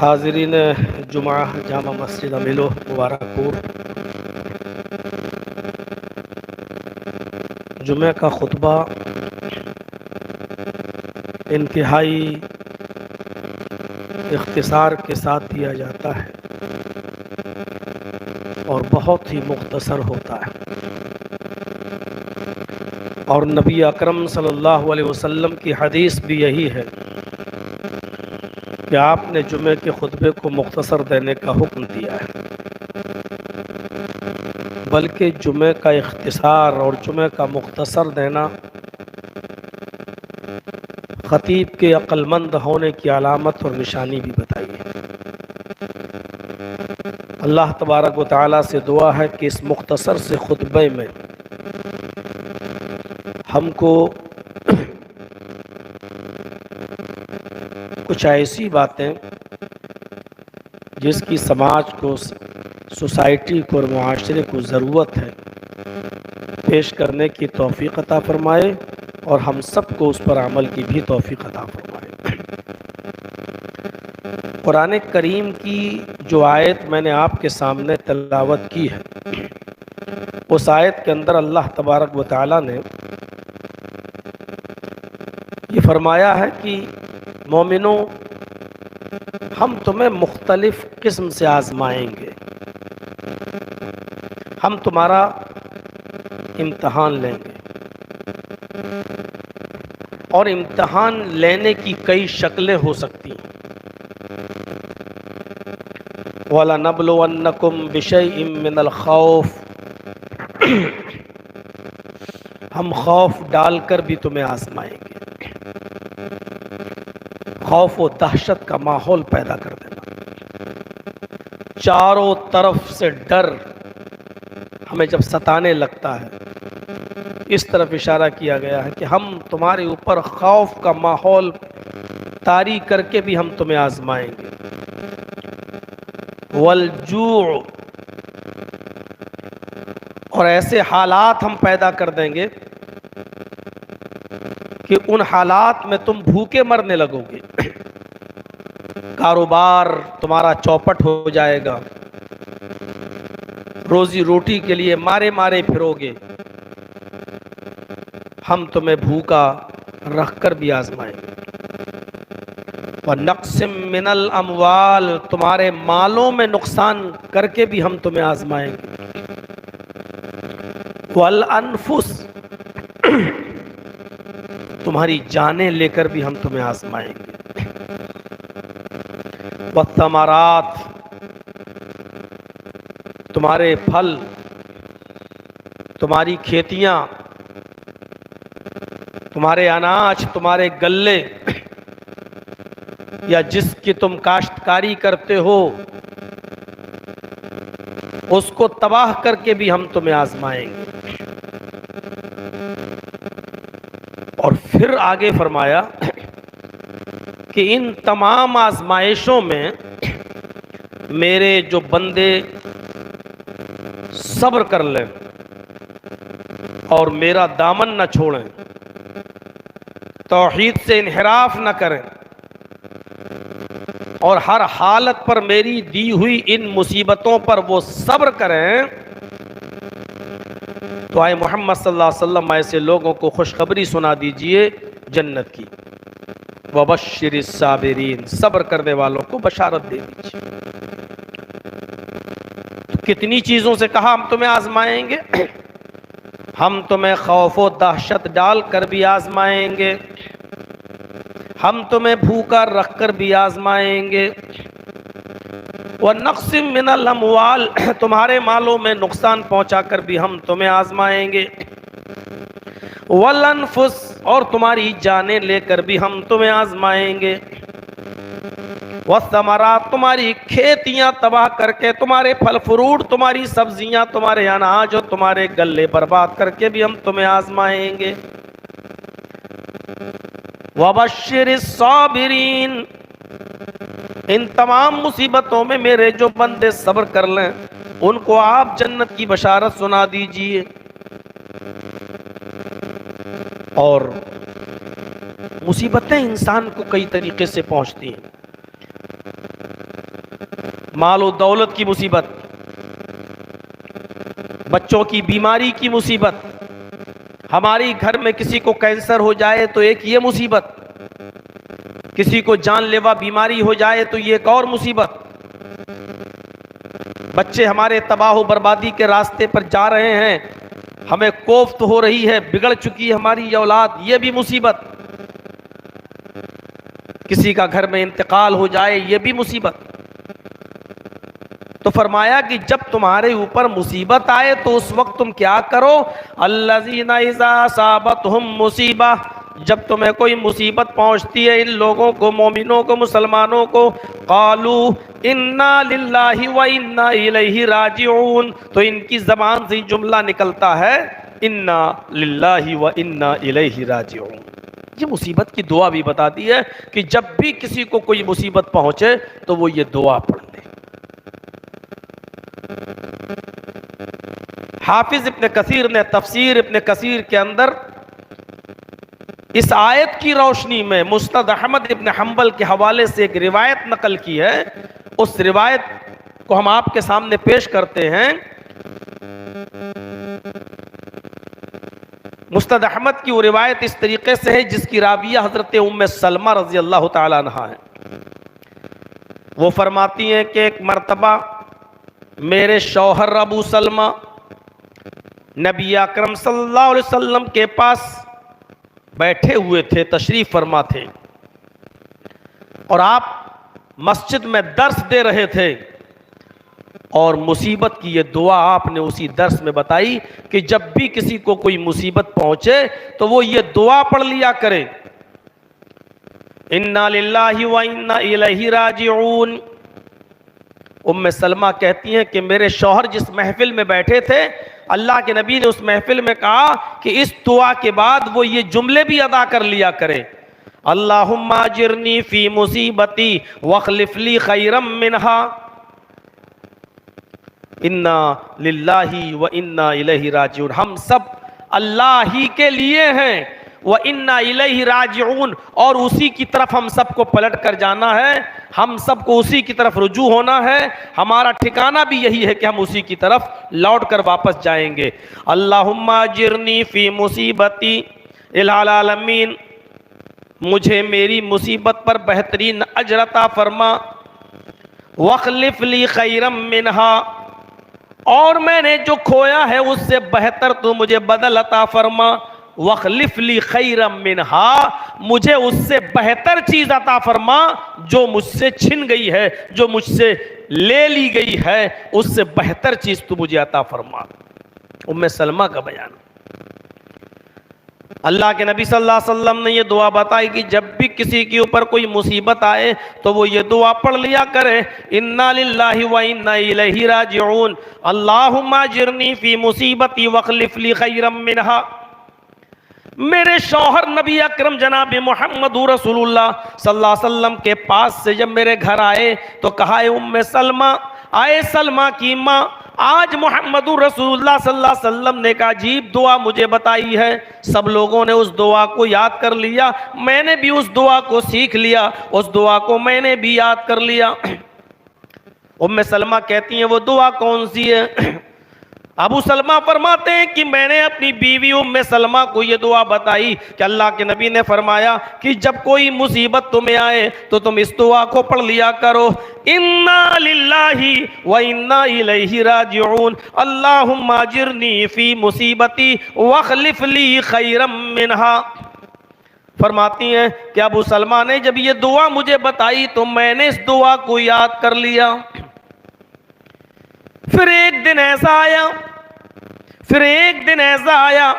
हाज़रीन जुमा जामा मस्जिद मिलो मुबारकपुर, जुमे का खुतबा इंतहाई इख्तिसार के साथ दिया जाता है और बहुत ही मुख्तसर होता है। और नबी अकरम सल्लल्लाहु अलैहि वसल्लम की हदीस भी यही है कि आपने जुमे के खुतबे को मुख्तसर देने का हुक्म दिया है, बल्कि जुमे का इख्तिसार और जुमे का मुख्तसर देना खतीब के अक्लमंद होने की अलामत और निशानी भी बताई है। अल्लाह तबारक व तआला से दुआ है कि इस मुख्तसर से खुतबे में हमको कुछ ऐसी बातें जिसकी समाज को, सोसाइटी को और मुआशरे को ज़रूरत है, पेश करने की तौफीक अता फरमाए और हम सबको उस पर अमल की भी तौफीक अता फरमाए। कुरान करीम की जो आयत मैंने आपके सामने तिलावत की है, उस आयत के अंदर अल्लाह तबारक व तआला ने ये फरमाया है कि मोमिनों, हम तुम्हें मुख्तलिफ किस्म से आजमाएंगे, हम तुम्हारा इम्तहान लेंगे। और इम्तहान लेने की कई शक्लें हो सकती हैं। वलनबलुवन्नकुम बिशैइन मिनल खौफ, हम खौफ डालकर भी तुम्हें आजमाएंगे। खौफ व दहशत का माहौल पैदा कर देना, चारों तरफ से डर हमें जब सताने लगता है, इस तरफ इशारा किया गया है कि हम तुम्हारे ऊपर खौफ का माहौल तारी करके भी हम तुम्हें आजमाएंगे। वलजू, और ऐसे हालात हम पैदा कर देंगे कि उन हालात में तुम भूखे मरने लगोगे, कारोबार तुम्हारा चौपट हो जाएगा, रोजी रोटी के लिए मारे मारे फिरोगे। हम तुम्हें भूखा रखकर भी आजमाएंगे। व नक़्सिम मिनल अमवाल, तुम्हारे मालों में नुकसान करके भी हम तुम्हें आजमाएंगे। वल अनफुस, तुम्हारी जानें लेकर भी हम तुम्हें आजमाएंगे। व तमरात, तुम्हारे फल, तुम्हारी खेतियां, तुम्हारे अनाज, तुम्हारे गल्ले या जिसकी तुम काश्तकारी करते हो उसको तबाह करके भी हम तुम्हें आजमाएंगे। और फिर आगे फरमाया कि इन तमाम आजमाइशों में मेरे जो बंदे सब्र कर लें और मेरा दामन न छोड़ें, तौहीद से इन्हिराफ न करें और हर हालत पर मेरी दी हुई इन मुसीबतों पर वो सब्र करें, तो आए मोहम्मद सल्लल्लाहु अलैहि वसल्लम ऐसे लोगों को खुशखबरी सुना दीजिए जन्नत की। वबश्शिरिस साबिरीन, सब्र करने वालों को बशारत दे दीजिए। तो कितनी चीज़ों से कहा हम तुम्हें आजमाएंगे, हम तुम्हें खौफ व दहशत डाल कर भी आजमाएंगे, हम तुम्हें भूखा रख कर भी आजमाएंगे, व नक़्सिम मिनल अमवाल, तुम्हारे मालों में नुकसान पहुंचा कर भी हम तुम्हें आजमाएंगे, वल अनफुस, और तुम्हारी जानें लेकर भी हम तुम्हें आजमाएंगे, वस्समरात, तुम्हारी खेतियां तबाह करके, तुम्हारे फल फ्रूट, तुम्हारी सब्जियां, तुम्हारे अनाज और तुम्हारे गल्ले बर्बाद करके भी हम तुम्हें आजमाएंगे। वबश्शिरिस साबिरीन, इन तमाम मुसीबतों में मेरे जो बंदे सब्र कर लें उनको आप जन्नत की बशारत सुना दीजिए। और मुसीबतें इंसान को कई तरीके से पहुंचती हैं। मालो दौलत की मुसीबत, बच्चों की बीमारी की मुसीबत, हमारी घर में किसी को कैंसर हो जाए तो एक ये मुसीबत, किसी को जानलेवा बीमारी हो जाए तो ये एक और मुसीबत, बच्चे हमारे तबाह बर्बादी के रास्ते पर जा रहे हैं, हमें कोफ्त हो रही है, बिगड़ चुकी है हमारी औलाद, ये भी मुसीबत, किसी का घर में इंतकाल हो जाए ये भी मुसीबत। तो फरमाया कि जब तुम्हारे ऊपर मुसीबत आए तो उस वक्त तुम क्या करो, अल्लज़ीना इज़ा असाबतहुम मुसीबा, जब तुम्हें कोई मुसीबत पहुंचती है इन लोगों को, मोमिनों को, मुसलमानों को, क़ालू इन्ना लिल्लाहि व इन्ना इलैहि राजिऊन, तो इनकी ज़बान से जुमला निकलता है इन्ना लिल्लाहि व इन्ना इलैहि राजिऊन। ये मुसीबत की दुआ भी बताती है कि जब भी किसी को कोई मुसीबत पहुंचे तो वो ये दुआ पढ़ ले। हाफिज इब्न कसीर ने तफसीर इब्न कसीर के अंदर इस आयत की रोशनी में मुस्नद अहमद इब्न हम्बल के हवाले से एक रिवायत नकल की है, उस रिवायत को हम आपके सामने पेश करते हैं। मुस्नद अहमद की वो रिवायत इस तरीके से है जिसकी राविया हजरत उम्मे सलमा रजी अल्लाह तआला अन्हा है। वो फरमाती हैं कि एक मर्तबा मेरे शौहर अबू सलमा नबी अकरम सल्लल्लाहु अलैहि वसल्लम के पास बैठे हुए थे, तशरीफ फरमा थे, और आप मस्जिद में दर्स दे रहे थे, और मुसीबत की ये दुआ आपने उसी दर्स में बताई कि जब भी किसी को कोई मुसीबत पहुंचे तो वो ये दुआ पढ़ लिया करे, इन्ना लिल्लाहि व इन्ना इलैहि राजिऊन। उम्मे सलमा कहती हैं कि मेरे शौहर जिस महफिल में बैठे थे, अल्लाह के नबी ने उस महफिल में कहा कि इस दुआ के बाद वो ये जुमले भी अदा कर लिया करे, अल्लाहुम्मा अजिरनी फी मुसीबती वखलिफ ली खैरम मिनहा, इन्ना लिल्लाहि व इन्ना इलैहि राजिऊन। हम सब अल्लाह ही के लिए हैं, व इन्ना इलैहि राजिऊन, और उसी की तरफ हम सबको पलट कर जाना है, हम सबको उसी की तरफ रुजू होना है, हमारा ठिकाना भी यही है कि हम उसी की तरफ लौट कर वापस जाएंगे। अल्लाहुम्मा अजिरनी फी मुसीबती इलाल आलमीन, मुझे मेरी मुसीबत पर बेहतरीन अजर अता फरमा, वखलिफ ली खैरम मिनहा, और मैंने जो खोया है उससे बेहतर तो मुझे बदल अता फरमा, वखलिफ ली खैरम मिनहा, मुझे उससे बेहतर चीज अता फरमा जो मुझसे छिन गई है, जो मुझसे ले ली गई है उससे बेहतर चीज तू मुझे अता फरमा। उम्मे सलमा का बयान। अल्लाह के नबी सल्लल्लाहु अलैहि वसल्लम ने ये दुआ बताई कि जब भी किसी के ऊपर कोई मुसीबत आए तो वो ये दुआ पढ़ लिया करे, इन्ना लिल्लाहि व इन्ना इलैहि राजिऊन, अल्लाहुम्मा अजिरनी फी मुसीबती वखलिफ ली खैरम मिनहा। मेरे शौहर नबी अकरम जनाब मोहम्मद रसूलुल्लाह सल्लल्लाहु अलैहि वसल्लम के पास से जब मेरे घर आए तो कहा, उम्मे सलमा, आए सलमा की माँ, आज मोहम्मद रसूलुल्लाह सल्लल्लाहु अलैहि वसल्लम ने का अजीब दुआ मुझे बताई है। सब लोगों ने उस दुआ को याद कर लिया, मैंने भी उस दुआ को सीख लिया, उस दुआ को मैंने भी याद कर लिया। उम्मे सलमा कहती हैं, वो दुआ कौन सी है? अबू सलमा फरमाते हैं कि मैंने अपनी बीवी उम्मे सलमा को ये दुआ बताई कि अल्लाह के नबी ने फरमाया कि जब कोई मुसीबत तुम्हें आए तो तुम इस दुआ को पढ़ लिया करो, इन्ना लिल्लाहि व इन्ना इलैहि राजिऊन, अल्लाहुम्मा अजिरनी फी मुसीबती वखलिफ ली खैरम मिनहा। फरमाती हैं कि अबू सलमा ने जब ये दुआ मुझे बताई तो मैंने इस दुआ को याद कर लिया। फिर एक दिन ऐसा आया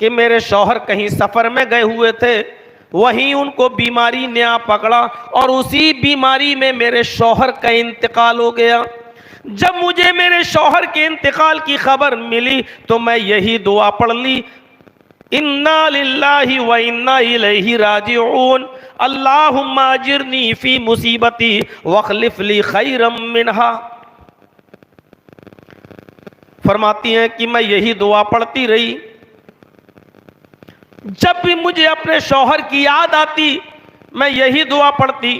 कि मेरे शौहर कहीं सफर में गए हुए थे, वहीं उनको बीमारी ने आ पकड़ा और उसी बीमारी में मेरे शौहर का इंतकाल हो गया। जब मुझे मेरे शौहर के इंतकाल की खबर मिली तो मैं यही दुआ पढ़ ली, इन्ना लिल्लाहि व इन्ना इलैहि राजिऊन, अल्लाहुम्मा अजिरनी फी मुसीबती वखलिफ ली खैरम मिनहा। फरमाती हैं कि मैं यही दुआ पढ़ती रही। जब भी मुझे अपने शौहर की याद आती मैं यही दुआ पढ़ती।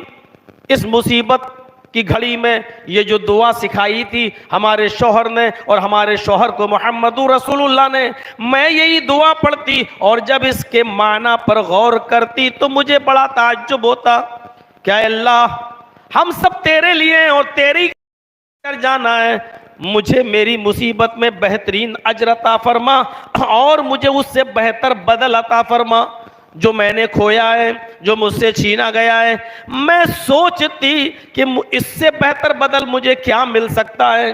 इस मुसीबत की घड़ी में ये जो दुआ सिखाई थी हमारे शौहर ने और हमारे शौहर को मोहम्मद रसूलुल्लाह ने, मैं यही दुआ पढ़ती और जब इसके माना पर गौर करती तो मुझे बड़ा ताज्जुब होता। क्या अल्लाह, हम सब तेरे लिए हैं और तेरी कर जाना है, मुझे मेरी मुसीबत में बेहतरीन अजर अता फरमा और मुझे उससे बेहतर बदल अता फरमा। जो मैंने खोया है, जो मुझसे छीना गया है, मैं सोचती कि इससे बेहतर बदल मुझे क्या मिल सकता है।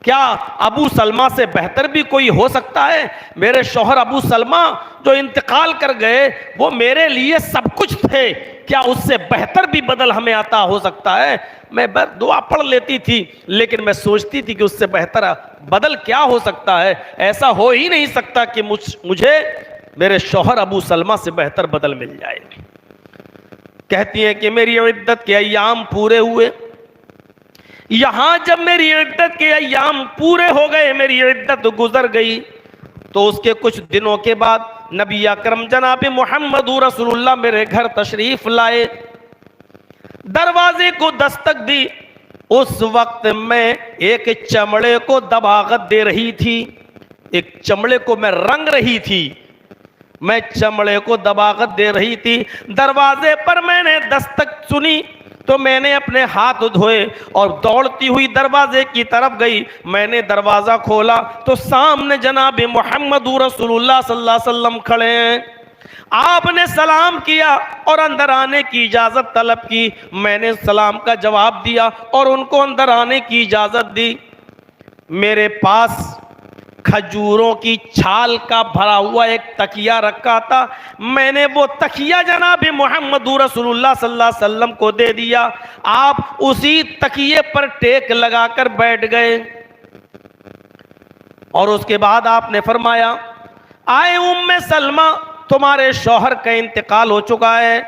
क्या अबू सलमा से बेहतर भी कोई हो सकता है? मेरे शौहर अबू सलमा जो इंतकाल कर गए वो मेरे लिए सब कुछ थे, क्या उससे बेहतर भी बदल हमें अता हो सकता है? मैं दुआ पढ़ लेती थी लेकिन मैं सोचती थी कि उससे बेहतर बदल क्या हो सकता है। ऐसा हो ही नहीं सकता कि मुझे मेरे शौहर अबू सलमा से बेहतर बदल मिल जाए। कहती हैं कि मेरी इद्दत के अय्याम पूरे हुए। यहां जब मेरी इद्दत के अय्याम पूरे हो गए, मेरी इद्दत गुजर गई, तो उसके कुछ दिनों के बाद नबी अकरम जनाब मोहम्मद रसूलुल्लाह मेरे घर तशरीफ लाए। दरवाजे को दस्तक दी। उस वक्त मैं एक चमड़े को दबागत दे रही थी, एक चमड़े को मैं रंग रही थी, मैं चमड़े को दबागत दे रही थी। दरवाजे पर मैंने दस्तक सुनी तो मैंने अपने हाथ धोए और दौड़ती हुई दरवाजे की तरफ गई। मैंने दरवाजा खोला तो सामने जनाब मोहम्मद रसूलुल्लाह सल्लल्लाहु अलैहि वसल्लम खड़े हैं। आपने सलाम किया और अंदर आने की इजाजत तलब की। मैंने सलाम का जवाब दिया और उनको अंदर आने की इजाजत दी। मेरे पास खजूरों की छाल का भरा हुआ एक तकिया रखा था। मैंने वो तकिया जनाब मोहम्मद रसूलुल्लाह सल्लल्लाहु अलैहि वसल्लम को दे दिया। आप उसी तकिए पर टेक लगाकर बैठ गए और उसके बाद आपने फरमाया, आए उम्मे सलमा, तुम्हारे शौहर का इंतकाल हो चुका है,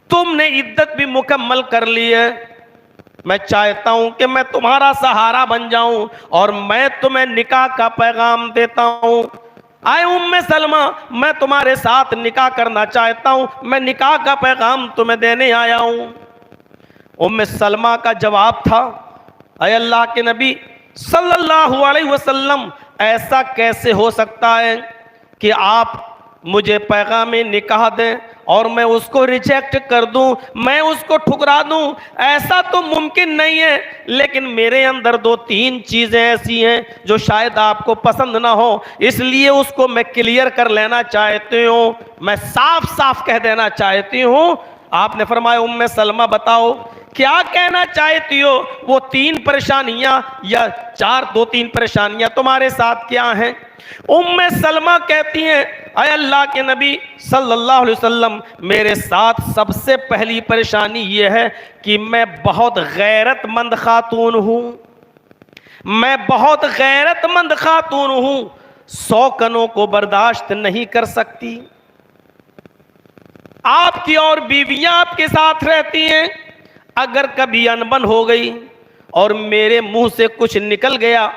तुमने इद्दत भी मुकम्मल कर ली है। मैं चाहता हूं कि मैं तुम्हारा सहारा बन जाऊं और मैं तुम्हें निकाह का पैगाम देता हूं। आए उम्मे सलमा, मैं तुम्हारे साथ निकाह करना चाहता हूं, मैं निकाह का पैगाम तुम्हें देने आया हूं। उम्मे सलमा का जवाब था, अय अल्लाह के नबी सल्लल्लाहु अलैहि वसल्लम, ऐसा कैसे हो सकता है कि आप मुझे पैगाम निकाह दें और मैं उसको रिजेक्ट कर दूं, मैं उसको ठुकरा दूं? ऐसा तो मुमकिन नहीं है। लेकिन मेरे अंदर दो तीन चीजें ऐसी हैं जो शायद आपको पसंद ना हो, इसलिए उसको मैं क्लियर कर लेना चाहती हूं, मैं साफ साफ कह देना चाहती हूं। आपने फरमाया, उम्मे सलमा बताओ क्या कहना चाहती हो? वो 3 परेशानियां या 2-3 परेशानियां तुम्हारे साथ क्या हैं? उम्मे सलमा कहती हैं, अय अल्लाह के नबी सल्लल्लाहु अलैहि वसल्लम, मेरे साथ सबसे पहली परेशानी यह है कि मैं बहुत गैरतमंद खातून हूं। मैं बहुत गैरतमंद खातून हूं, शौकनों को बर्दाश्त नहीं कर सकती। आपकी और बीवियां आपके साथ रहती हैं, अगर कभी अनबन हो गई और मेरे मुंह से कुछ निकल गया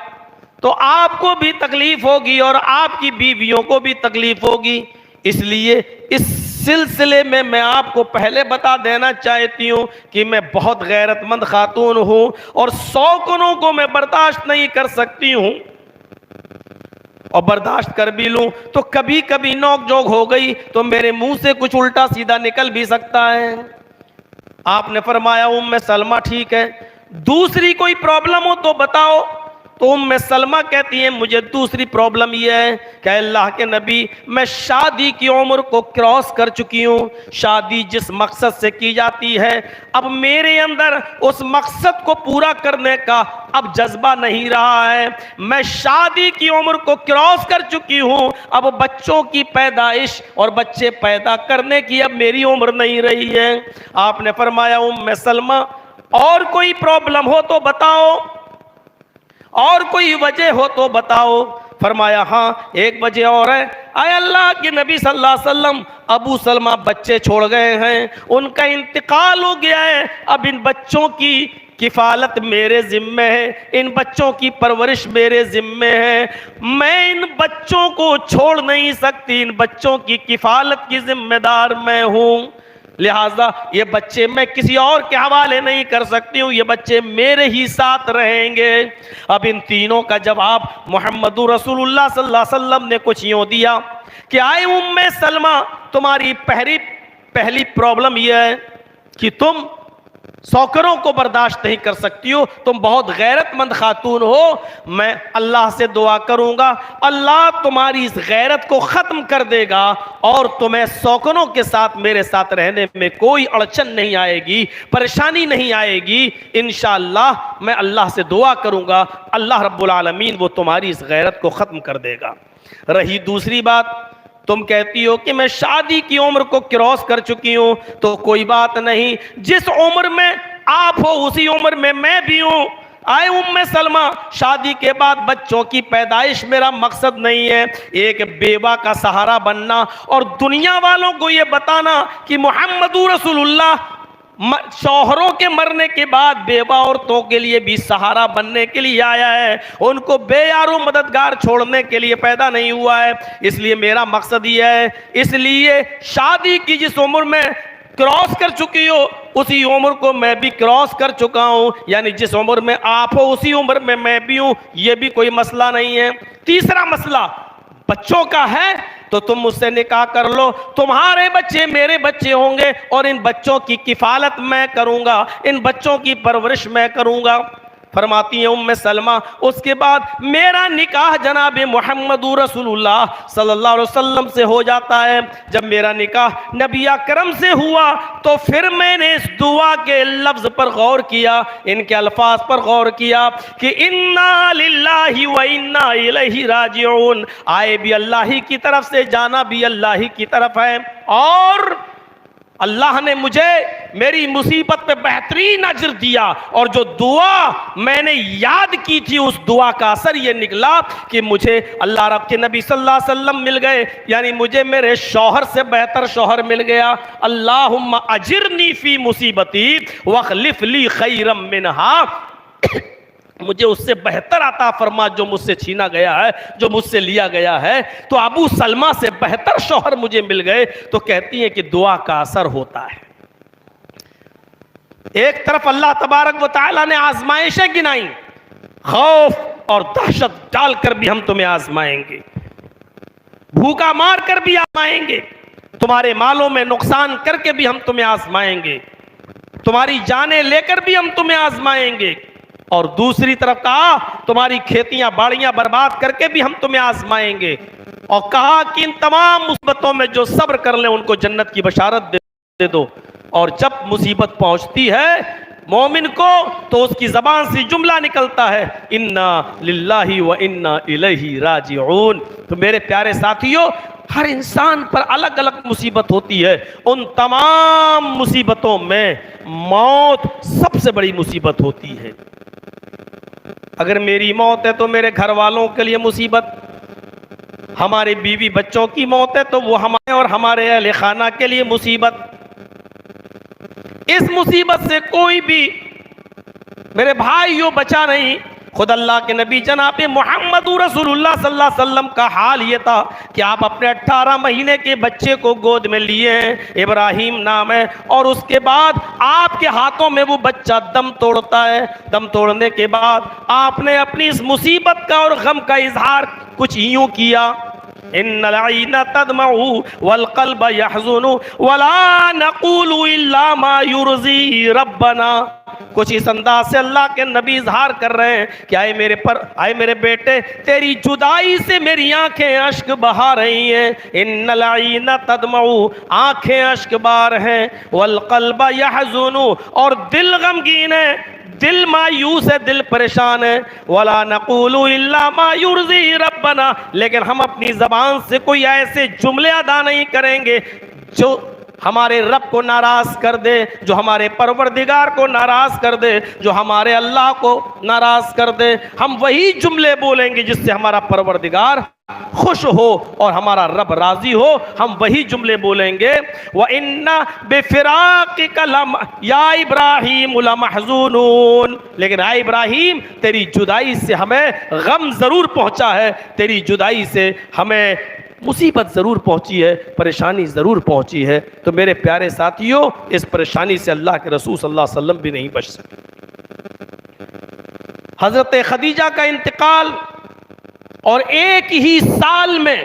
तो आपको भी तकलीफ होगी और आपकी बीवियों को भी तकलीफ होगी। इसलिए इस सिलसिले में मैं आपको पहले बता देना चाहती हूं कि मैं बहुत गैरतमंद खातून हूं और शौकनों को मैं बर्दाश्त नहीं कर सकती हूं, और बर्दाश्त कर भी लूं तो कभी कभी नोक-झोंक हो गई तो मेरे मुंह से कुछ उल्टा सीधा निकल भी सकता है। आपने फरमाया, उम्मे सलमा ठीक है, दूसरी कोई प्रॉब्लम हो तो बताओ। तो उम्मे सलमा कहती है, मुझे दूसरी प्रॉब्लम यह है कि अल्लाह के नबी, मैं शादी की उम्र को क्रॉस कर चुकी हूँ। शादी जिस मकसद से की जाती है, अब मेरे अंदर उस मकसद को पूरा करने का अब जज्बा नहीं रहा है। मैं शादी की उम्र को क्रॉस कर चुकी हूँ, अब बच्चों की पैदाइश और बच्चे पैदा करने की अब मेरी उम्र नहीं रही है। आपने फरमाया, उम्मे सलमा और कोई प्रॉब्लम हो तो बताओ, और कोई वजह हो तो बताओ। फरमाया, हाँ एक वजह और है। आय अल्लाह के नबी सल्लल्लाहु अलैहि वसल्लम, अबू सलमा बच्चे छोड़ गए हैं, उनका इंतकाल हो गया है। अब इन बच्चों की किफालत मेरे जिम्मे है, इन बच्चों की परवरिश मेरे जिम्मे है। मैं इन बच्चों को छोड़ नहीं सकती, इन बच्चों की किफालत की जिम्मेदार मैं हूं। लिहाजा ये बच्चे मैं किसी और के हवाले नहीं कर सकती हूँ, ये बच्चे मेरे ही साथ रहेंगे। अब इन तीनों का जवाब मोहम्मदुर रसूलुल्लाह सल्लल्लाहु अलैहि वसल्लम ने कुछ यूं दिया कि आए उम्मे सलमा, तुम्हारी पहली प्रॉब्लम यह है कि तुम शौकरों को बर्दाश्त नहीं कर सकती हो, तुम बहुत गैरतमंद खातून हो। मैं अल्लाह से दुआ करूंगा, अल्लाह तुम्हारी इस गैरत को खत्म कर देगा और तुम्हें शौकनों के साथ मेरे साथ रहने में कोई अड़चन नहीं आएगी, परेशानी नहीं आएगी। इंशाअल्लाह मैं अल्लाह से दुआ करूंगा, अल्लाह रब्बुल आलमीन वो तुम्हारी इस गैरत को खत्म कर देगा। रही दूसरी बात, तुम कहती हो कि मैं शादी की उम्र को क्रॉस कर चुकी हूं, तो कोई बात नहीं, जिस उम्र में आप हो उसी उम्र में मैं भी हूं। आए उम्मे सलमा, शादी के बाद बच्चों की पैदाइश मेरा मकसद नहीं है, एक बेवा का सहारा बनना और दुनिया वालों को यह बताना कि मोहम्मदुर रसूलुल्लाह शौहरों के मरने के बाद बेवा औरतों के लिए भी सहारा बनने के लिए आया है, उनको बेयारो मददगार छोड़ने के लिए पैदा नहीं हुआ है। इसलिए मेरा मकसद यह है, इसलिए शादी की जिस उम्र में क्रॉस कर चुकी हो उसी उम्र को मैं भी क्रॉस कर चुका हूं, यानी जिस उम्र में आप हो उसी उम्र में मैं भी हूं, यह भी कोई मसला नहीं है। तीसरा मसला बच्चों का है तो तुम मुझसे निकाह कर लो, तुम्हारे बच्चे मेरे बच्चे होंगे और इन बच्चों की किफालत मैं करूंगा, इन बच्चों की परवरिश मैं करूंगा। फरमाती है उम्मे सलमा, उसके बाद मेरा निकाह जनाब मोहम्मदुर रसूलुल्लाह सल्लल्लाहु अलैहि वसल्लम से हो जाता है। जब मेरा निकाह नबी अकरम से हुआ तो फिर मैंने इस दुआ के लफ्ज पर गौर किया, इनके अल्फाज पर गौर किया कि इन्ना लिल्लाहि व इन्ना इलैहि राजिऊन, आए भी अल्लाह ही की तरफ से, जाना भी अल्लाह ही की तरफ है। और अल्लाह ने मुझे मेरी मुसीबत पे बेहतरीन अजर दिया, और जो दुआ मैंने याद की थी उस दुआ का असर ये निकला कि मुझे अल्लाह रब के नबी सल्लल्लाहु अलैहि वसल्लम मिल गए, यानी मुझे मेरे शौहर से बेहतर शौहर मिल गया। अल्लाहुम्मा अजिरनी फी मुसीबती वखलिफ ली खैरम मिनहा, मुझे उससे बेहतर अता फरमा जो मुझसे छीना गया है, जो मुझसे लिया गया है। तो अबू सलमा से बेहतर शौहर मुझे मिल गए। तो कहती हैं कि दुआ का असर होता है। एक तरफ अल्लाह तबारक व तआला ने आजमाइशें गिनाई, खौफ और दहशत डालकर भी हम तुम्हें आजमाएंगे, भूखा मार कर भी आजमाएंगे, तुम्हारे मालों में नुकसान करके भी हम तुम्हें आजमाएंगे, तुम्हारी जानें लेकर भी हम तुम्हें आजमाएंगे, और दूसरी तरफ कहा तुम्हारी खेतियां बाड़ियां बर्बाद करके भी हम तुम्हें आजमाएंगे। और कहा कि इन तमाम मुसीबतों में जो सब्र कर ले उनको जन्नत की बशारत दे दो। और जब मुसीबत पहुंचती है मोमिन को तो उसकी जबान से जुमला निकलता है, इन्ना लिल्लाहि व इन्ना इलैहि राजिऊन। तो मेरे प्यारे साथियों, हर इंसान पर अलग अलग मुसीबत होती है। उन तमाम मुसीबतों में मौत सबसे बड़ी मुसीबत होती है। अगर मेरी मौत है तो मेरे घर वालों के लिए मुसीबत, हमारे बीवी बच्चों की मौत है तो वो हमारे और हमारे अहले खाना के लिए मुसीबत। इस मुसीबत से कोई भी मेरे भाइयों बचा नहीं। खुद अल्लाह के नबी जनाब मोहम्मद रसूलुल्लाह सल्लल्लाहु अलैहि वसल्लम का हाल ये था कि आप अपने 18 महीने के बच्चे को गोद में लिए हैं, इब्राहिम नाम है, और उसके बाद आपके हाथों में वो बच्चा दम तोड़ता है। दम तोड़ने के बाद आपने अपनी इस मुसीबत का और गम का इजहार कुछ यूं किया, इन्नल ऐना तदमउ वल क़ल्ब यहज़ुनु वला नक़ूलु इल्ला मा युर्ज़ी रब्बना। कुछ इस अंदाज से अल्लाह के नबी इजहार कर रहे हैं कि आए मेरे बेटे, तेरी जुदाई से मेरी आंखें अश्क बहा रही हैं। इन्नल ऐना तदमउ, आंखें अश्क बार हैं, वल क़ल्ब यहज़ुनु, और दिल गमगीन है, दिल मायूस है, दिल परेशान है। वला नक़ूलु इल्ला मा युर्ज़ी रब्बना, लेकिन हम अपनी ज़बान से कोई ऐसे जुमले अदा नहीं करेंगे जो हमारे रब को नाराज कर दे, जो हमारे परवरदिगार को नाराज कर दे, जो हमारे अल्लाह को नाराज कर दे। हम वही जुमले बोलेंगे जिससे हमारा परवरदिगार खुश हो और हमारा रब राजी हो, हम वही जुमले बोलेंगे। व इन्ना बेफिराक़िका या इब्राहीम लमहज़ूनून, लेकिन आए इब्राहिम, तेरी जुदाई से हमें गम जरूर पहुंचा है, तेरी जुदाई से हमें मुसीबत ज़रूर पहुंची है, परेशानी ज़रूर पहुंची है। तो मेरे प्यारे साथियों, इस परेशानी से अल्लाह के रसूल सल्लल्लाहु अलैहि वसल्लम भी नहीं बच सके। हज़रत खदीजा का इंतकाल और एक ही साल में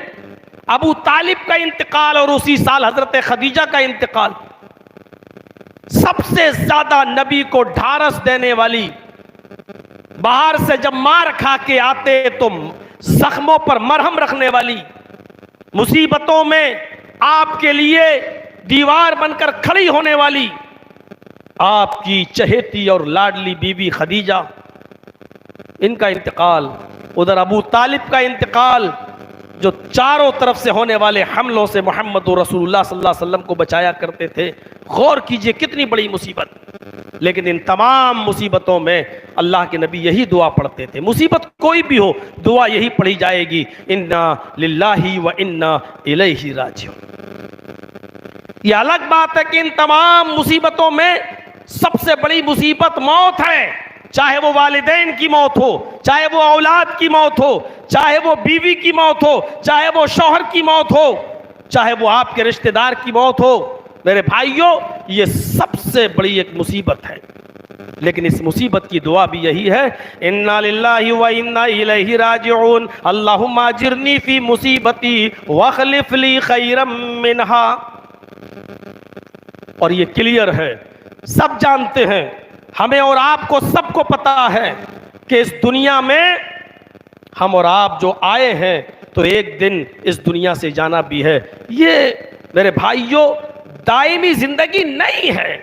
अबू तालिब का इंतकाल और उसी साल हज़रत खदीजा का इंतकाल, सबसे ज़्यादा नबी को ढारस देने वाली, बाहर से जब मार खा के आते तो जख्मों पर मरहम रखने वाली, मुसीबतों में आपके लिए दीवार बनकर खड़ी होने वाली आपकी चहेती और लाडली बीवी खदीजा, इनका इंतकाल, उधर अबू तालिब का इंतकाल जो चारों तरफ से होने वाले हमलों से मोहम्मद रसूलुल्लाह सल्लल्लाहु अलैहि वसल्लम को बचाया करते थे। गौर कीजिए कितनी बड़ी मुसीबत, लेकिन इन तमाम मुसीबतों में अल्लाह के नबी यही दुआ पढ़ते थे। मुसीबत कोई भी हो, दुआ यही पढ़ी जाएगी, इन्ना लिल्लाहि व इन्ना इलैहि राजिऊन। ये अलग बात है कि इन तमाम मुसीबतों में सबसे बड़ी मुसीबत मौत है, चाहे वो वालिदैन की मौत हो, चाहे वो औलाद की मौत हो, चाहे वो बीवी की मौत हो, चाहे वो शौहर की मौत हो, चाहे वो आपके रिश्तेदार की मौत हो। मेरे भाइयों, ये सबसे बड़ी एक मुसीबत है, लेकिन इस मुसीबत की दुआ भी यही है, इन्ना लिल्लाहि व इन्ना इलैहि राजिऊन, अल्लाहुम्मा अजिरनी फी मुसीबती वखलिफ ली खैरम मिनहा। और ये क्लियर है, सब जानते हैं, हमें और आपको सबको पता है कि इस दुनिया में हम और आप जो आए हैं तो एक दिन इस दुनिया से जाना भी है। ये मेरे भाइयों दायमी जिंदगी नहीं है।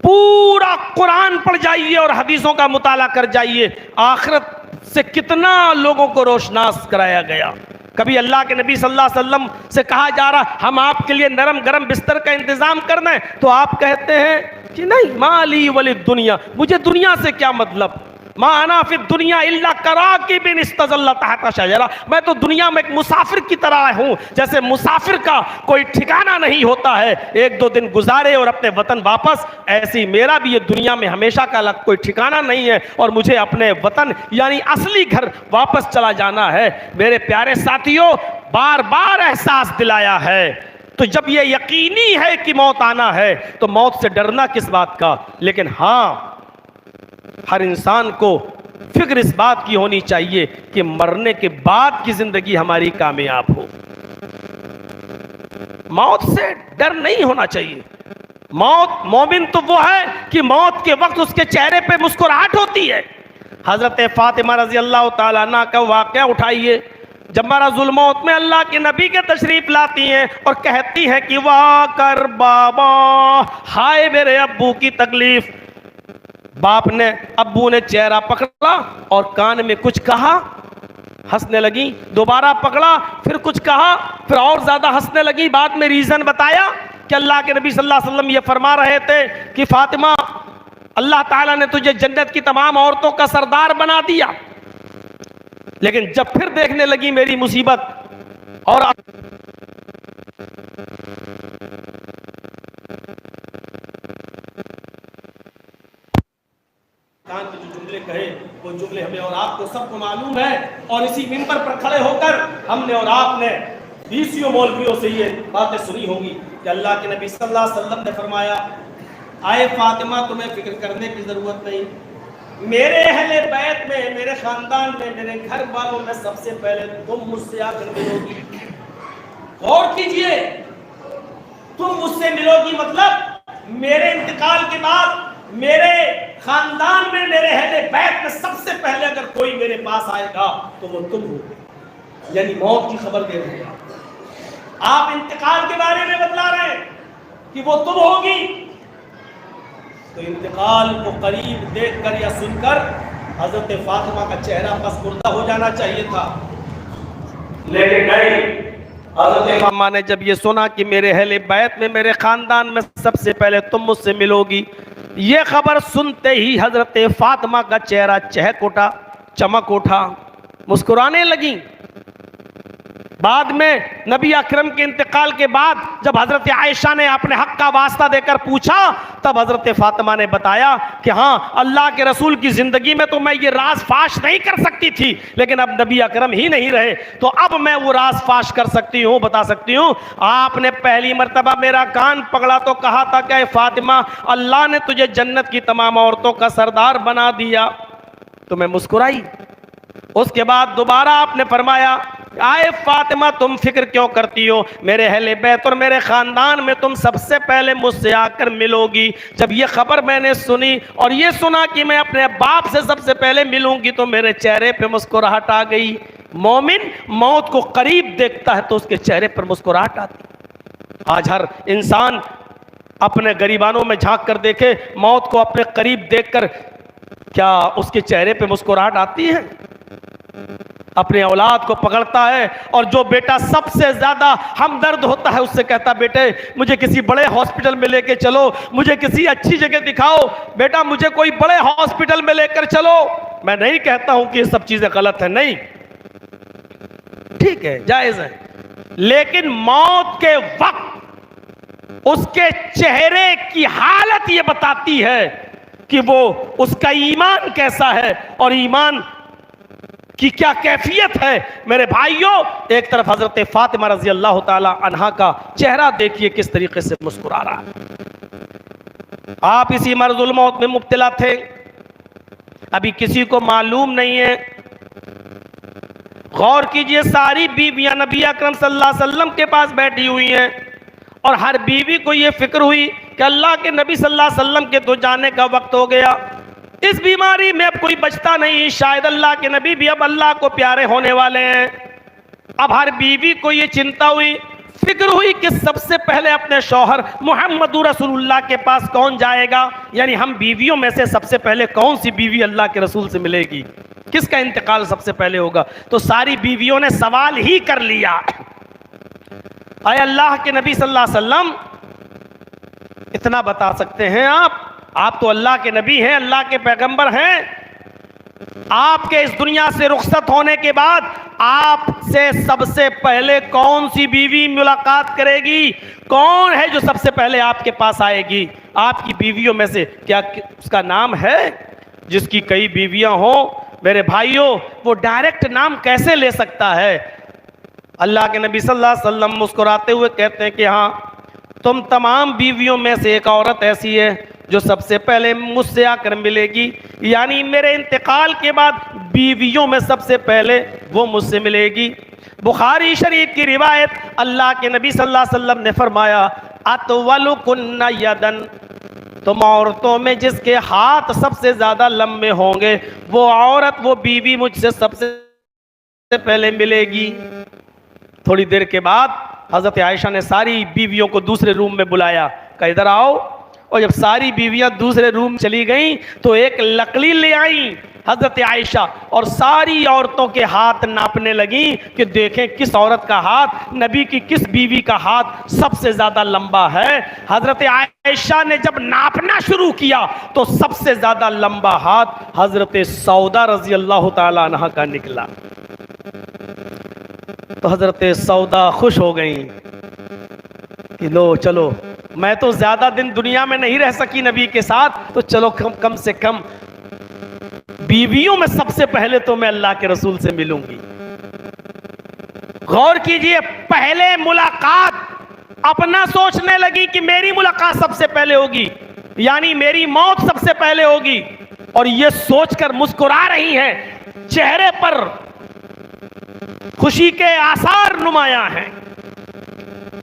पूरा कुरान पढ़ जाइए और हदीसों का मुताला कर जाइए, आखिरत से कितना लोगों को रोशनास कराया गया। कभी अल्लाह के नबी सल्लल्लाहु अलैहि वसल्लम से कहा जा रहा हम आपके लिए नरम गरम बिस्तर का इंतजाम करना है, तो आप कहते हैं कि नहीं, माली वली दुनिया, मुझे दुनिया से क्या मतलब, माना फिर दुनिया इल्ला कराकिबिन इस्तज़ल्ला तहता शजरा, मैं तो दुनिया में एक मुसाफिर की तरह हूँ। जैसे मुसाफिर का कोई ठिकाना नहीं होता है, एक दो दिन गुजारे और अपने वतन वापस, ऐसे ही मेरा भी ये दुनिया में हमेशा का अलग कोई ठिकाना नहीं है और मुझे अपने वतन यानी असली घर वापस चला जाना है। मेरे प्यारे साथियों, बार बार एहसास दिलाया है, तो जब ये यकीनी है कि मौत आना है तो मौत से डरना किस बात का। लेकिन हाँ, हर इंसान को फिक्र इस बात की होनी चाहिए कि मरने के बाद की जिंदगी हमारी कामयाब हो। मौत से डर नहीं होना चाहिए। मौत, मोमिन तो वो है कि मौत के वक्त उसके चेहरे पे मुस्कुराहट होती है। हजरत फातिमा रजी अल्लाह ताला अन्हा का वाकया उठाइए, जब मरजुल मौत में अल्लाह के नबी के तशरीफ लाती हैं और कहती हैं कि वाह कर बाबा, हाय मेरे अब्बू की तकलीफ। बाप ने, अब्बू ने चेहरा पकड़ा और कान में कुछ कहा, हंसने लगी। दोबारा पकड़ा, फिर कुछ कहा, फिर और ज्यादा हंसने लगी। बाद में रीजन बताया कि अल्लाह के नबी सल्लल्लाहु अलैहि वसल्लम ये फरमा रहे थे कि फातिमा, अल्लाह ताला ने तुझे जन्नत की तमाम औरतों का सरदार बना दिया। लेकिन जब फिर देखने लगी मेरी मुसीबत और कान पे जो जुमले कहे वो जुमले हमें और आपको सबको मालूम है, और इसी मिंबर पर खड़े होकर हमने और आपने 20 मौलवियों से ये बातें सुनी होंगी कि अल्लाह के नबी सल्लल्लाहु अलैहि वसल्लम ने फरमाया, आए फातिमा तुम्हें फिक्र करने की जरूरत नहीं, मेरे अहले बैत में, मेरे खानदान में, मेरे घर वालों में सबसे पहले तुम मुझसे आकर मिलोगी। गौर कीजिए, तुम मुझसे मिलोगी मतलब मेरे इंतकाल के बाद मेरे खानदान में, मेरे अहले बैत में सबसे पहले अगर कोई मेरे पास आएगा तो वो तुम हो। यानी मौत की खबर दे रहे हैं आप, इंतकाल के बारे में बतला रहे हैं कि वो तुम होगी। तो इंतकाल को करीब देखकर या सुनकर हजरत फातिमा का चेहरा पसमुर्दा हो जाना चाहिए था, लेकिन नहीं। हजरत फातिमा ने जब ये सुना कि मेरे अहले बैत में, मेरे खानदान में सबसे पहले तुम मुझसे मिलोगी, ये खबर सुनते ही हजरत फातिमा का चेहरा चहक उठा, चमक उठा, मुस्कुराने लगी। बाद में नबी अकरम के इंतकाल के बाद जब हजरत आयशा ने अपने हक का वास्ता देकर पूछा, तब हजरत फातिमा ने बताया कि हाँ, अल्लाह के रसूल की जिंदगी में तो मैं ये राज फाश नहीं कर सकती थी, लेकिन अब नबी अकरम ही नहीं रहे तो अब मैं वो राज फाश कर सकती हूँ, बता सकती हूँ। आपने पहली मर्तबा मेरा कान पकड़ा तो कहा था कि फातिमा, अल्लाह ने तुझे जन्नत की तमाम औरतों का सरदार बना दिया, तो मैं मुस्कुराई। उसके बाद दोबारा आपने फरमाया, आए फातिमा तुम फिक्र क्यों करती हो, मेरे अहले बैत और मेरे खानदान में तुम सबसे पहले मुझसे आकर मिलोगी। जब ये खबर मैंने सुनी और ये सुना कि मैं अपने बाप से सबसे पहले मिलूंगी तो मेरे चेहरे पे मुस्कुराहट आ गई। मोमिन मौत को करीब देखता है तो उसके चेहरे पर मुस्कुराहट आती। आज हर इंसान अपने गरीबानों में झांक कर देखे, मौत को अपने करीब देखकर क्या उसके चेहरे पे मुस्कुराहट आती है? अपने औलाद को पकड़ता है और जो बेटा सबसे ज्यादा हमदर्द होता है उससे कहता, बेटे मुझे किसी बड़े हॉस्पिटल में लेके चलो, मुझे किसी अच्छी जगह दिखाओ, बेटा मुझे कोई बड़े हॉस्पिटल में लेकर चलो। मैं नहीं कहता हूं कि ये सब चीजें गलत है, नहीं, ठीक है, जायज है, लेकिन मौत के वक्त उसके चेहरे की हालत ये बताती है कि वो उसका ईमान कैसा है और ईमान की क्या कैफियत है। मेरे भाइयों, एक तरफ हजरत फातिमा रजी अल्लाह ताला अन्हा का चेहरा देखिए किस तरीके से मुस्कुरा रहा है। आप इसी मर्जुल मौत में मुब्तला थे, अभी किसी को मालूम नहीं है। गौर कीजिए, सारी बीवियां नबी अकरम सल्लल्लाहु अलैहि वसल्लम के पास बैठी हुई हैं और हर बीवी को यह फिक्र हुई कि अल्लाह के नबी सल्लल्लाहु अलैहि वसल्लम के तो जाने का वक्त हो गया, इस बीमारी में अब कोई बचता नहीं, शायद अल्लाह के नबी भी अब अल्लाह को प्यारे होने वाले हैं। अब हर बीवी को ये चिंता हुई, फिक्र हुई कि सबसे पहले अपने शौहर मोहम्मद रसूलुल्लाह के पास कौन जाएगा, यानी हम बीवियों में से सबसे पहले कौन सी बीवी अल्लाह के रसूल से मिलेगी, किसका इंतकाल सबसे पहले होगा। तो सारी बीवियों ने सवाल ही कर लिया, अय अल्लाह के नबी सल्लल्लाहु अलैहि वसल्लम, इतना बता सकते हैं आप तो अल्लाह के नबी हैं, अल्लाह के पैगंबर हैं, आपके इस दुनिया से रुखसत होने के बाद आपसे सबसे पहले कौन सी बीवी मुलाकात करेगी, कौन है जो सबसे पहले आपके पास आएगी? आपकी बीवियों में से क्या उसका नाम है जिसकी कई बीवियां हो? मेरे भाइयों, वो डायरेक्ट नाम कैसे ले सकता है? अल्लाह के नबी सल्लल्लाहु अलैहि वसल्लम मुस्कुराते हुए कहते हैं कि हाँ, तुम तमाम बीवियों में से एक औरत ऐसी है जो सबसे पहले मुझसे आकर मिलेगी, यानी मेरे इंतकाल के बाद बीवियों में सबसे पहले वो मुझसे मिलेगी। बुखारी शरीफ की रिवायत, अल्लाह के नबी सल्लल्लाहु अलैहि वसल्लम ने फरमाया, अतवलुकुन्ना यदन, तुम औरतों में जिसके हाथ सबसे ज्यादा लंबे होंगे वो औरत, वो बीवी मुझसे सबसे पहले मिलेगी। थोड़ी देर के बाद हजरत आयशा ने सारी बीवियों को दूसरे रूम में बुलाया, कहा इधर आओ। और जब सारी बीवियां दूसरे रूम चली गईं तो एक लकड़ी ले आई हजरत आयशा और सारी औरतों के हाथ नापने लगी कि देखें किस औरत का हाथ, नबी की किस बीवी का हाथ सबसे ज्यादा लंबा है। हजरत आयशा ने जब नापना शुरू किया तो सबसे ज्यादा लंबा हाथ हजरत सौदा रजी अल्लाह ताला अन्हा का निकला। तो हजरत सौदा खुश हो गई कि लो चलो, मैं तो ज्यादा दिन दुनिया में नहीं रह सकी नबी के साथ, तो चलो कम से कम बीवियों में सबसे पहले तो मैं अल्लाह के रसूल से मिलूंगी। गौर कीजिए, पहले मुलाकात अपना सोचने लगी कि मेरी मुलाकात सबसे पहले होगी, यानी मेरी मौत सबसे पहले होगी, और ये सोचकर मुस्कुरा रही हैं, चेहरे पर खुशी के आसार नुमाया हैं।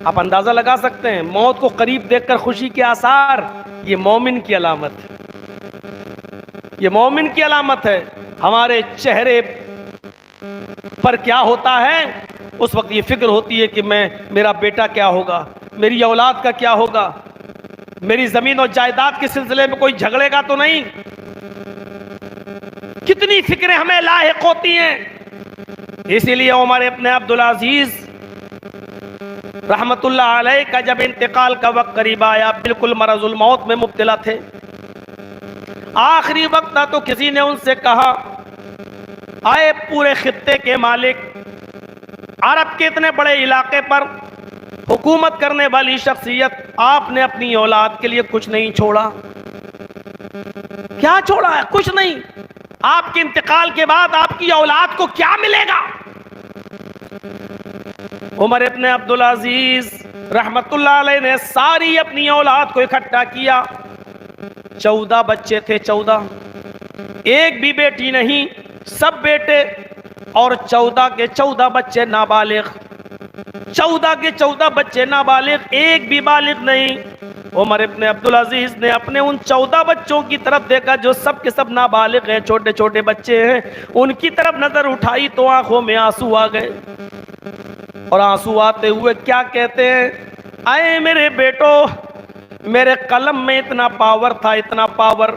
आप अंदाजा लगा सकते हैं, मौत को करीब देखकर खुशी के आसार, ये मोमिन की अलामत है, ये मोमिन की अलामत है। हमारे चेहरे पर क्या होता है, उस वक्त ये फिक्र होती है कि मेरा बेटा क्या होगा, मेरी औलाद का क्या होगा, मेरी जमीन और जायदाद के सिलसिले में कोई झगड़ेगा तो नहीं। कितनी फिक्रें हमें लाहिक होती हैं। इसीलिए उमर इब्न अब्दुल अजीज रहमतुल्लाह अलैह का जब इंतकाल का वक्त करीब आया, बिल्कुल मरजुल मौत में मुब्तला थे, आखिरी वक्त था, तो किसी ने उनसे कहा, आए पूरे खित्ते के मालिक, अरब के इतने बड़े इलाके पर हुकूमत करने वाली शख्सियत, आपने अपनी औलाद के लिए कुछ नहीं छोड़ा। क्या छोड़ा है? कुछ नहीं। आपके इंतकाल के बाद आपकी औलाद को क्या मिलेगा? उमर इब्न अब्दुल अजीज रहमतुल्लाह अलैह ने सारी अपनी औलाद को इकट्ठा किया। 14 बच्चे थे, 14, एक भी बेटी नहीं, सब बेटे, और 14 के 14 बच्चे नाबालिग, 14 के 14 बच्चे नाबालिग, एक भी बालिग नहीं। उमर इब्न अब्दुल अजीज ने अपने उन 14 बच्चों की तरफ देखा जो सब के सब नाबालिग हैं, छोटे छोटे बच्चे हैं, उनकी तरफ नजर उठाई तो आंखों में आंसू आ गए, और आंसू आते हुए क्या कहते हैं, आए मेरे बेटो, मेरे कलम में इतना पावर था, इतना पावर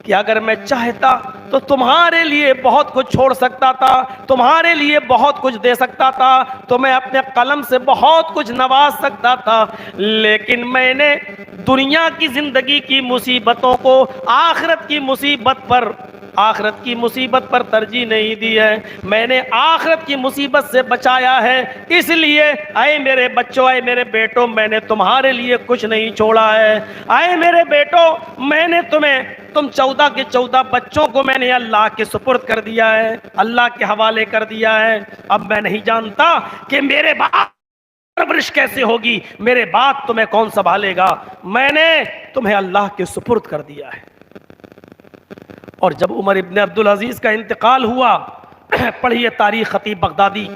कि अगर मैं चाहता तो तुम्हारे लिए बहुत कुछ छोड़ सकता था, तुम्हारे लिए बहुत कुछ दे सकता था, तो मैं अपने कलम से बहुत कुछ नवाज सकता था, लेकिन मैंने दुनिया की जिंदगी की मुसीबतों को आखिरत की मुसीबत पर तरजीह नहीं दी है, मैंने आखिरत की मुसीबत से बचाया है। इसलिए आए मेरे बच्चों, आए मेरे बेटों, मैंने तुम्हारे लिए कुछ नहीं छोड़ा है। आए मेरे बेटों, मैंने तुम 14 के 14 बच्चों को मैंने अल्लाह के सुपुर्द कर दिया है, अल्लाह के हवाले कर दिया है। अब मैं नहीं जानता कि मेरे बाद परवरिश कैसे होगी, मेरे बाद तुम्हें कौन संभालेगा, मैंने तुम्हें अल्लाह के सुपुर्द कर दिया है। और जब उमर इब्न अब्दुल अजीज का इंतकाल हुआ, पढ़िए तारीख खतीब बगदादी,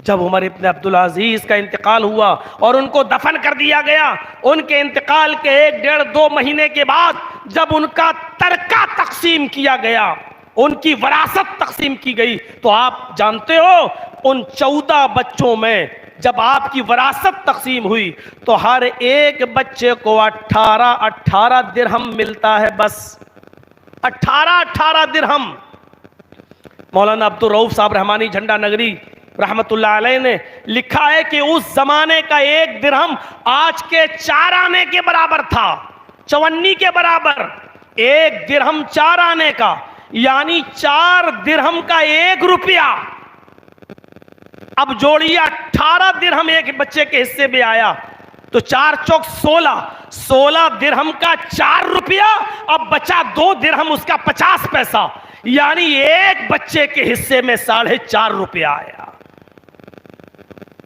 जब उमर इब्न अब्दुल अजीज का इंतकाल हुआ और उनको दफन कर दिया गया, उनके इंतकाल के 1-1.5-2 महीने के बाद जब उनका तरका तकसीम किया गया, उनकी वरासत तकसीम की गई, तो आप जानते हो उन 14 बच्चों में जब आपकी वरासत तकसीम हुई तो हर एक बच्चे को 18 दिरहम मिलता है, बस 18 दिरहम। मौलाना अब्दुल रऊफ साहब रहमानी झंडा नगरी रहमतुल्लाह अलैह ने लिखा है कि उस जमाने का 1 दिरहम आज के 4 आने के बराबर था, 54 के बराबर। 1 दिरहम 4 आने का, यानी 4 दिरहम का 1 रुपया। अब जोड़िए 18 दिरहम एक बच्चे के हिस्से में आया तो 4 चौक 16 दिरहम का 4 रुपया, अब बचा 2 दिरहम उसका 50 पैसा, यानी एक बच्चे के हिस्से में 4.5 रुपया आया।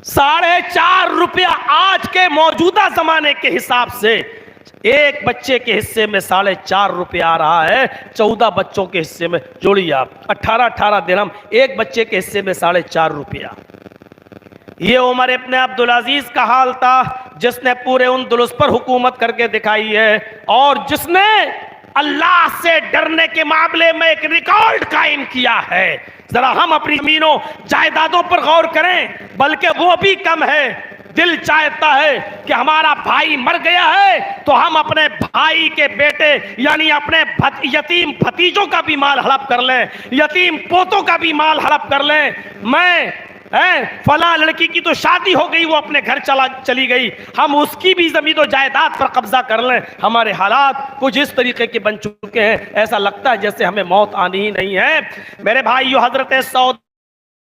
4.5 रुपया आज के मौजूदा जमाने के हिसाब से एक बच्चे के हिस्से में 4.5 रुपया आ रहा है। 14 बच्चों के हिस्से में जोड़िए आप 18 दिरहम, एक बच्चे के हिस्से में 4.5 रुपया। ये उमर इब्न अब्दुल अजीज का हाल था जिसने पूरे अंदलुस पर हुकूमत करके दिखाई है और जिसने अल्लाह से डरने के मामले में एक रिकॉर्ड कायम किया है। जरा हम अपनी जमीनों जायदादों पर गौर करें, बल्कि वो भी कम है। दिल चाहता है कि हमारा भाई मर गया है तो हम अपने भाई के बेटे यानी अपने यतीम भतीजों का भी माल हड़प कर लें, यतीम पोतों का भी माल हड़प कर लें। फला लड़की की तो शादी हो गई, वो अपने घर चली गई, हम उसकी भी जमीन और जायदाद पर कब्जा कर लें। हमारे हालात कुछ इस तरीके के बन चुके हैं, ऐसा लगता है जैसे हमें मौत आनी ही नहीं है। मेरे भाइयों, हजरत सौदा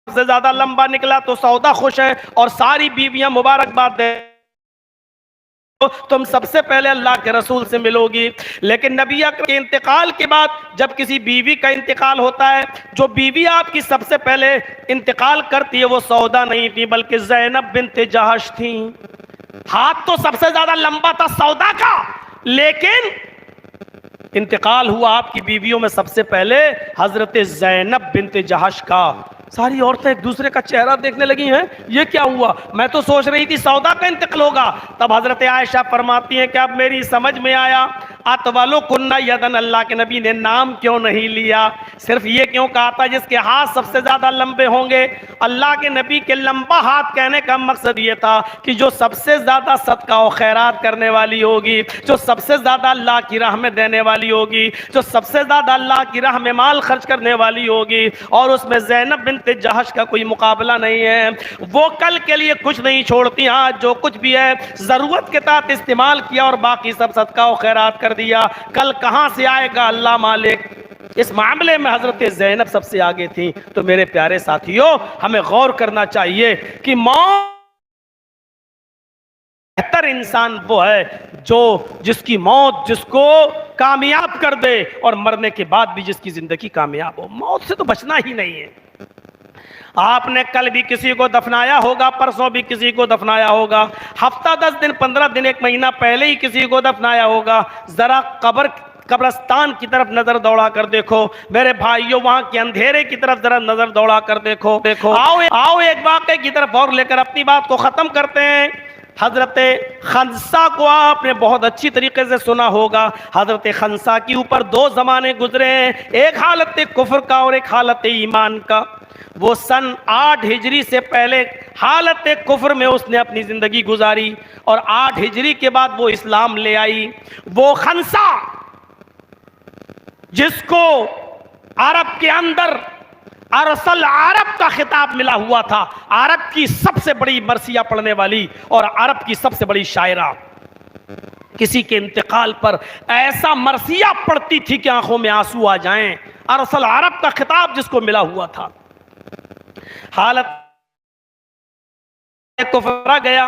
से ज्यादा लंबा निकला तो सौदा खुश है और सारी बीवियां मुबारकबाद दे, तुम सबसे पहले अल्लाह के रसूल से मिलोगी। लेकिन नबी अकरम के इंतकाल के बाद जब किसी बीवी का इंतकाल होता है, जो बीवी आपकी सबसे पहले इंतकाल करती है वो सौदा नहीं थी बल्कि ज़ैनब बिन्त जहश थी। हाथ तो सबसे ज्यादा लंबा था सौदा का, लेकिन इंतकाल हुआ आपकी बीवियों में सबसे पहले हजरत ज़ैनब बिन्त जहश का। सारी औरतें एक दूसरे का चेहरा देखने लगी हैं, ये क्या हुआ, मैं तो सोच रही थी सौदा का इंतकाल होगा। तब हजरत आयशा फरमाती हैं कि अब मेरी समझ में आया, अतवलो कुन्ना यदन, अल्लाह के नबी ने नाम क्यों नहीं लिया, सिर्फ ये क्यों कहा था जिसके हाथ सबसे ज्यादा लंबे होंगे। अल्लाह के नबी के लंबा हाथ कहने का मकसद ये था कि जो सबसे ज्यादा सदका और खैरात करने वाली होगी, जो सबसे ज्यादा अल्लाह की राह में देने वाली होगी, जो सबसे ज्यादा अल्लाह की राह में माल खर्च करने वाली होगी, और उसमें ज़ैनब बिन्त जहश का कोई मुकाबला नहीं है। वो कल के लिए कुछ नहीं छोड़ती, आज जो कुछ भी है जरूरत के तहत इस्तेमाल किया और बाकी सब सदका और खैरात कर दिया। कल कहां से आएगा अल्लाह मालिक। इस मामले में हजरत ज़ैनब सबसे आगे थी। तो मेरे प्यारे साथियों, हमें गौर करना चाहिए कि मौत बेहतर इंसान वो है जिसकी मौत जिसको कामयाब कर दे और मरने के बाद भी जिसकी जिंदगी कामयाब हो। मौत से तो बचना ही नहीं है। आपने कल भी किसी को दफनाया होगा, परसों भी किसी को दफनाया होगा, हफ्ता 10 दिन 15 दिन 1 महीना पहले ही किसी को दफनाया होगा। जरा कब्रस्तान की तरफ नजर दौड़ा कर देखो मेरे भाइयों, वहां के अंधेरे की तरफ जरा नजर दौड़ा कर देखो। आओ एक वाक़े की तरफ और लेकर अपनी बात को खत्म करते हैं। हजरत खंसा को आपने बहुत अच्छी तरीके से सुना होगा। हजरत खंसा के ऊपर 2 जमाने गुजरे हैं, एक हालत कुफ्र का और एक हालत ईमान का। वो सन 8 हिजरी से पहले हालत कुफ्र में उसने अपनी जिंदगी गुजारी और 8 हिजरी के बाद वो इस्लाम ले आई। वो खंसा जिसको अरब के अंदर अरसल अरब का खिताब मिला हुआ था, अरब की सबसे बड़ी मरसिया पढ़ने वाली और अरब की सबसे बड़ी शायरा, किसी के इंतकाल पर ऐसा मरसिया पढ़ती थी कि आंखों में आंसू आ जाएं। अरसल अरब का खिताब जिसको मिला हुआ था। हालत कुफरा गया,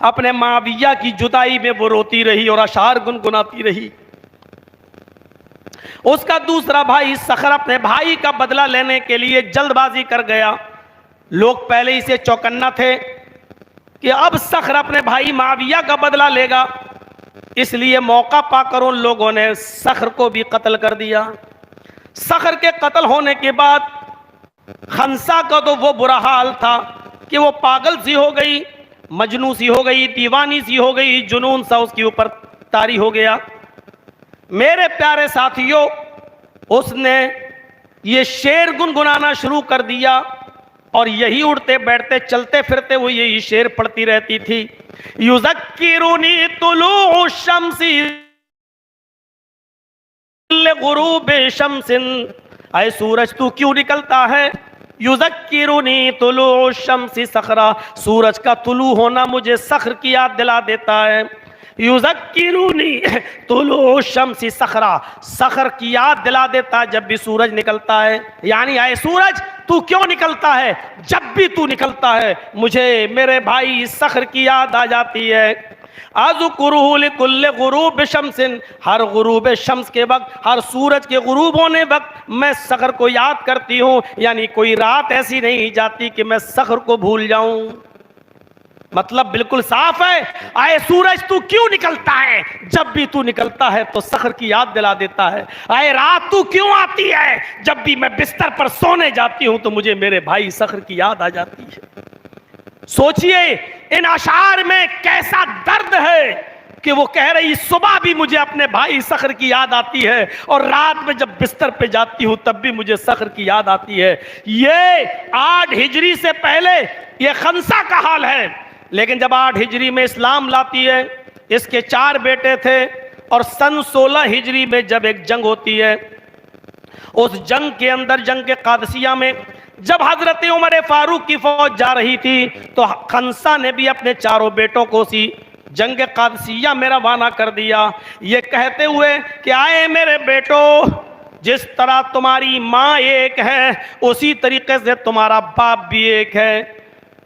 अपने माविया की जुदाई में वो रोती रही और अशार गुनगुनाती रही। उसका दूसरा भाई सखर अपने भाई का बदला लेने के लिए जल्दबाजी कर गया। लोग पहले ही से चौकन्ना थे कि अब सखर अपने भाई माविया का बदला लेगा, इसलिए मौका पाकर उन लोगों ने सखर को भी कत्ल कर दिया। सखर के कत्ल होने के बाद खंसा का तो वो बुरा हाल था कि वो पागल सी हो गई, मजनू सी हो गई, दीवानी सी हो गई, जुनून सा उसके ऊपर तारी हो गया। मेरे प्यारे साथियों, उसने ये शेर गुनगुनाना शुरू कर दिया और यही उड़ते बैठते चलते फिरते वो यही शेर पढ़ती रहती थी। युज़क्किरुनी तुलूउ शम्सी गुरूबे शम्सिन, ऐ सूरज तू क्यों निकलता है। युज़क्किरुनी तुलूउ शम्सी सखरा, सूरज का तुलू होना मुझे सखर की याद दिला देता है। युज़क्किरुनी तुलूउ शम्सी सखरा, सखर की याद दिला देता जब भी सूरज निकलता है। यानी आए सूरज तू क्यों निकलता है, जब भी तू निकलता है मुझे मेरे भाई सखर की याद आ जाती है। अज़कुरुहु लिकुल्लि गुरूब शम्सिन, हर गुरूब शम्स के वक्त, हर सूरज के गुरूब होने वक्त मैं सखर को याद करती हूँ। यानी कोई रात ऐसी नहीं जाती कि मैं सखर को भूल जाऊं। मतलब बिल्कुल साफ है, आए सूरज तू क्यों निकलता है, जब भी तू निकलता है तो सखर की याद दिला देता है। आए रात तू क्यों आती है, जब भी मैं बिस्तर पर सोने जाती हूं तो मुझे मेरे भाई सखर की याद आ जाती है। सोचिए इन अशार में कैसा दर्द है, कि वो कह रही सुबह भी मुझे अपने भाई सखर की याद आती है और रात में जब बिस्तर पे जाती हूं तब भी मुझे सखर की याद आती है। ये 8 हिजरी से पहले ये खंसा का हाल है, लेकिन जब 8 हिजरी में इस्लाम लाती है, इसके 4 बेटे थे और सन 16 हिजरी में जब एक जंग होती है, उस जंग के अंदर, जंग के कादसिया में जब हजरत उमर फारूक की फौज जा रही थी तो खंसा ने भी अपने 4 बेटों को सी जंग कादसिया में रवाना कर दिया, ये कहते हुए कि आए मेरे बेटो, जिस तरह तुम्हारी माँ एक है उसी तरीके से तुम्हारा बाप भी एक है।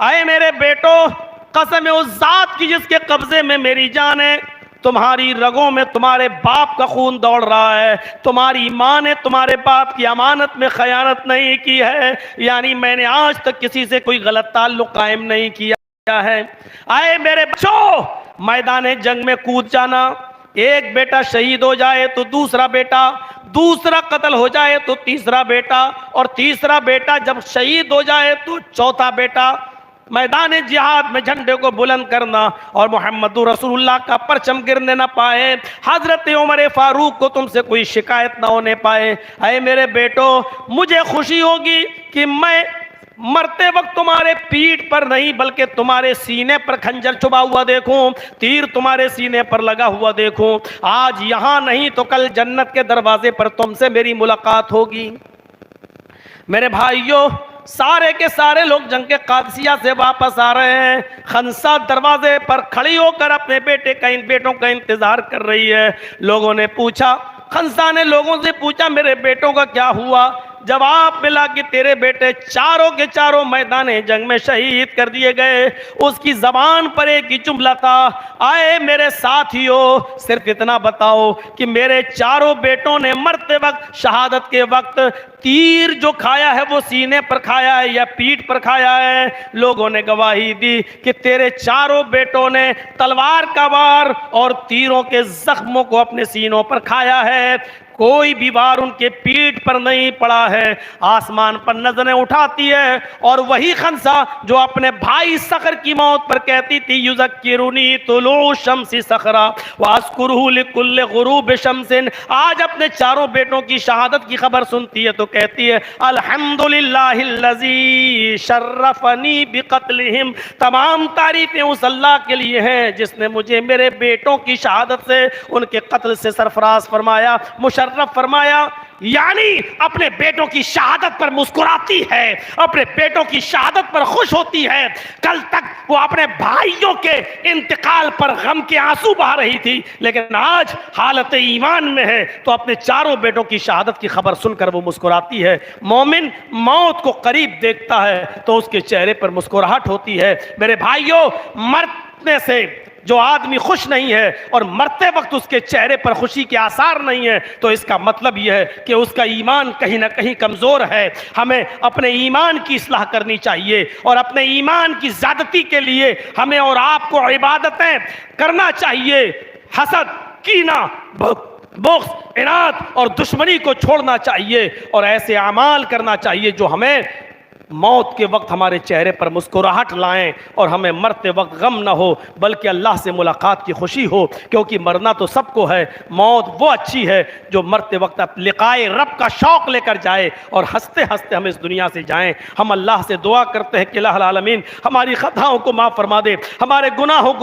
आए मेरे बेटो, कसम उस जात की जिसके कब्जे में मेरी जान है, तुम्हारी रगों में तुम्हारे बाप का खून दौड़ रहा है। तुम्हारी माँ ने तुम्हारे बाप की अमानत में खयानत नहीं की है, यानी मैंने आज तक किसी से कोई गलत ताल्लुक कायम नहीं किया है। आए मेरे बच्चों, मैदान जंग में कूद जाना, एक बेटा शहीद हो जाए तो दूसरा बेटा, दूसरा कत्ल हो जाए तो तीसरा बेटा, और तीसरा बेटा जब शहीद हो जाए तो चौथा बेटा। मैदान जिहाद में झंडे को बुलंद करना और मोहम्मद रसूलुल्लाह का परचम गिरने ना पाए, हजरत उमर फारूक को तुमसे कोई शिकायत ना होने पाए। अरे मेरे बेटो, मुझे खुशी होगी कि मैं मरते वक्त तुम्हारे पीठ पर नहीं बल्कि तुम्हारे सीने पर खंजर चुभा हुआ देखूं, तीर तुम्हारे सीने पर लगा हुआ देखूं। आज यहां नहीं तो कल जन्नत के दरवाजे पर तुमसे मेरी मुलाकात होगी। मेरे भाइयों, सारे के सारे लोग जंग के कादसिया से वापस आ रहे हैं। खंसा दरवाजे पर खड़ी होकर अपने बेटों का इंतजार कर रही है। लोगों ने पूछा, खंसा ने लोगों से पूछा, मेरे बेटों का क्या हुआ? जवाब मिला कि तेरे बेटे चारों के चारों मैदान जंग में शहीद कर दिए गए। उसकी जबान पर एक ही जुमला था, आए मेरे साथियों, सिर्फ इतना बताओ कि मेरे चारों बेटों ने मरते वक्त, शहादत के वक्त तीर जो खाया है वो सीने पर खाया है या पीठ पर खाया है? लोगों ने गवाही दी कि तेरे चारों बेटों ने तलवार का वार और तीरों के जख्मों को अपने सीनों पर खाया है, कोई भी वार उनके पीठ पर नहीं पड़ा है। आसमान पर नजरें उठाती है और वही खंसा जो अपने भाई सखर की मौत पर कहती थी, युज़क्किरुनी तुलू शम्सी सखरा वास्कुरुहु लिकुल्लि गुरूब शम्सिन, आज अपने चारों बेटों की शहादत की खबर सुनती है तो कहती है, अल्हम्दुलिल्लाहिल्लज़ी शर्रफनी बिक़त्लिहिम, तमाम तारीफें उस अल्लाह के लिए हैं जिसने मुझे मेरे बेटों की शहादत से, उनके कत्ल से सरफराज फरमाया, मुशर्रफ फरमाया। यानी अपने बेटों की शहादत पर मुस्कुराती है, अपने बेटों की शहादत पर खुश होती है। कल तक वो अपने भाइयों के इंतकाल पर गम के आंसू बहा रही थी, लेकिन आज हालत ईमान में है तो अपने चारों बेटों की शहादत की खबर सुनकर वो मुस्कुराती है। मोमिन मौत को करीब देखता है तो उसके चेहरे पर मुस्कुराहट होती है। मेरे भाइयों, मरने से जो आदमी खुश नहीं है और मरते वक्त उसके चेहरे पर खुशी के आसार नहीं है तो इसका मतलब यह है कि उसका ईमान कहीं ना कहीं कमजोर है। हमें अपने ईमान की इस्लाह करनी चाहिए और अपने ईमान की ज्यादती के लिए हमें और आपको इबादतें करना चाहिए। हसद, कीना, बुग़्ज़, इनाद और दुश्मनी को छोड़ना चाहिए और ऐसे अमाल करना चाहिए जो हमें मौत के वक्त हमारे चेहरे पर मुस्कुराहट लाएं और हमें मरते वक्त गम ना हो बल्कि अल्लाह से मुलाकात की खुशी हो, क्योंकि मरना तो सबको है, मौत वो अच्छी है जो मरते वक्त लिकाए रब का शौक लेकर जाए और हंसते हंसते हम इस दुनिया से जाएं। हम अल्लाह से दुआ करते हैं कि अल्लाह आलमीन हमारी खताओं को माफ़ फरमा दे, हमारे गुनाहों को